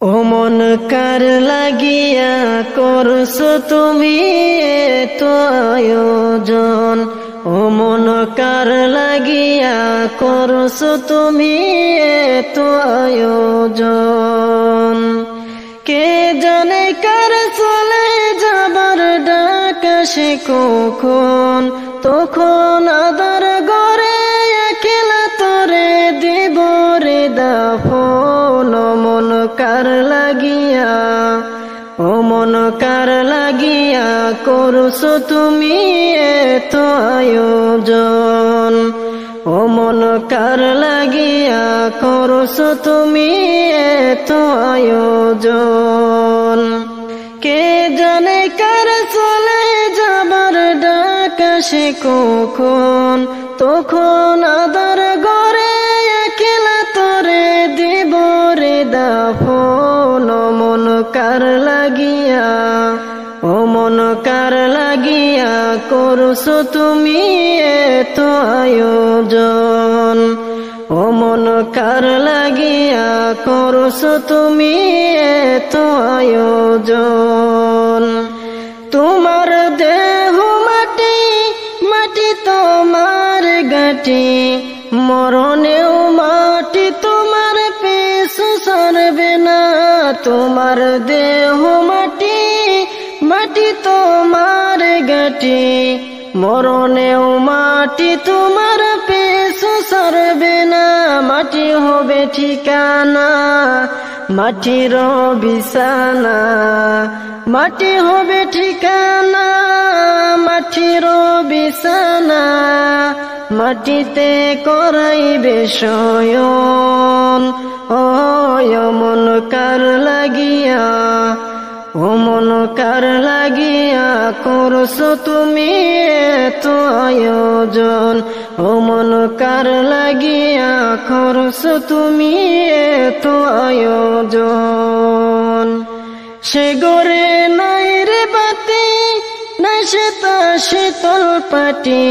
ও মন কার লাগিয়া করছো তুমি এতো আয়োজন, ও মন কার লাগিয়া করছো তুমি এতো আয়োজন। কে জানে কার চলে যাবার ডাক আসে কখন, তখন আদার গড়ে একলা তোরে দিব রে দাফন। ও মন কার লাগিয়া, ও মন কার লাগিয়া করছো তুমি এতো আয়োজন, ও মন কার লাগিয়া করছো তুমি এতো আয়োজন। কে জানে কার চলে যাবার ডাক আসে কখন, তখন আদার গড়ে একলা তোরে দিব রে দাফন। ও মন কার লাগিয়া, ও মন কার লাগিয়া করছো তুমি এতো আয়োজন, ও মন কার লাগিয়া করছো তুমি এতো আয়োজন। তোমার দেহ মাটি, মাটি তোমার গাটি, মরণেও মাটি তোমার পিছু সরবে না। তোমার দেহ মাটি, মাটি তোমার গাটি, মরণেও মাটি তোমার পিছু সরবে না। মাটি হবে ঠিকানা, মাটির বিছানা, মাটি হবে ঠিকানা, মাটির বিছানা, মাটিতে করাইবে শয়ন। ও মন কার লাগিয়া, ও মন কার লাগিয়া করছো তুমি এতো আয়োজন, ও মন কার লাগিয়া করছো তুমি এতো আয়োজন। সে গরে নাই রে বাতি, নাই সে তা শীতল পাটি,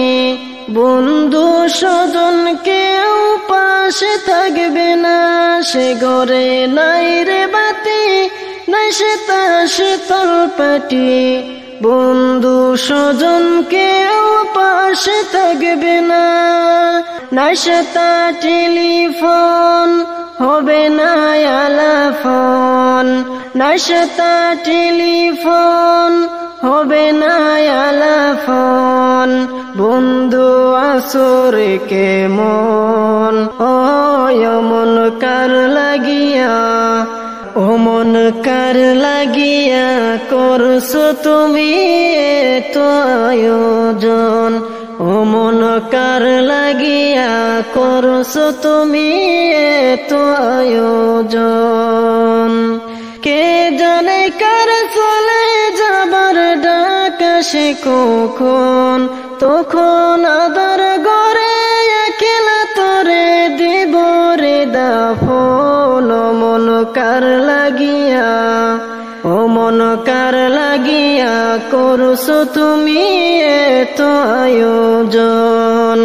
বন্ধু স্বজন কেউ পাশে থাকবে না। সে গরে নাই রে বাতি, নাই সে তা শীতল পাটি, বন্ধু স্বজন কেউ পাশে থাকবে না। নাই সে তা টেলিফোন, হবে না আলাপন, নাই সে তা টেলিফোন, হবে না আলাপন। বন্ধু আসরে কেমন, ও মন কার লাগিয়া, ও মন কার লাগিয়া করছো তুমি এতো আয়োজন, ও মন কার লাগিয়া করছো তুমি এতো আয়োজন। কে জানে কার চলে যাবার ডাক আসে কখন, তখন আদার গড়ে একলা তোরে দিব রে দাফন। ও মন কার লাগিয়া, ও মন কার লাগিয়া করছো তুমি এতো আয়োজন,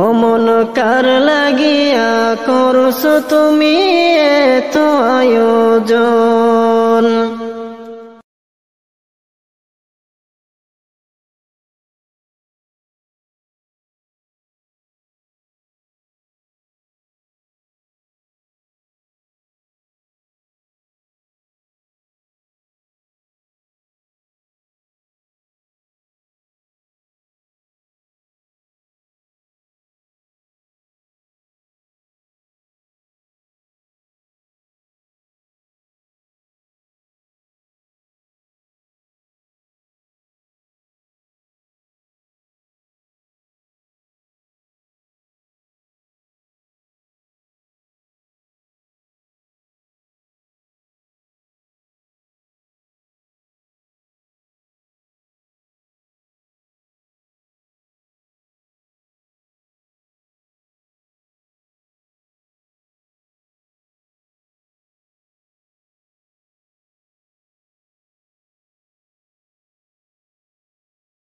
ও মন কার লাগিয়া করছো তুমি এতো আয়োজন।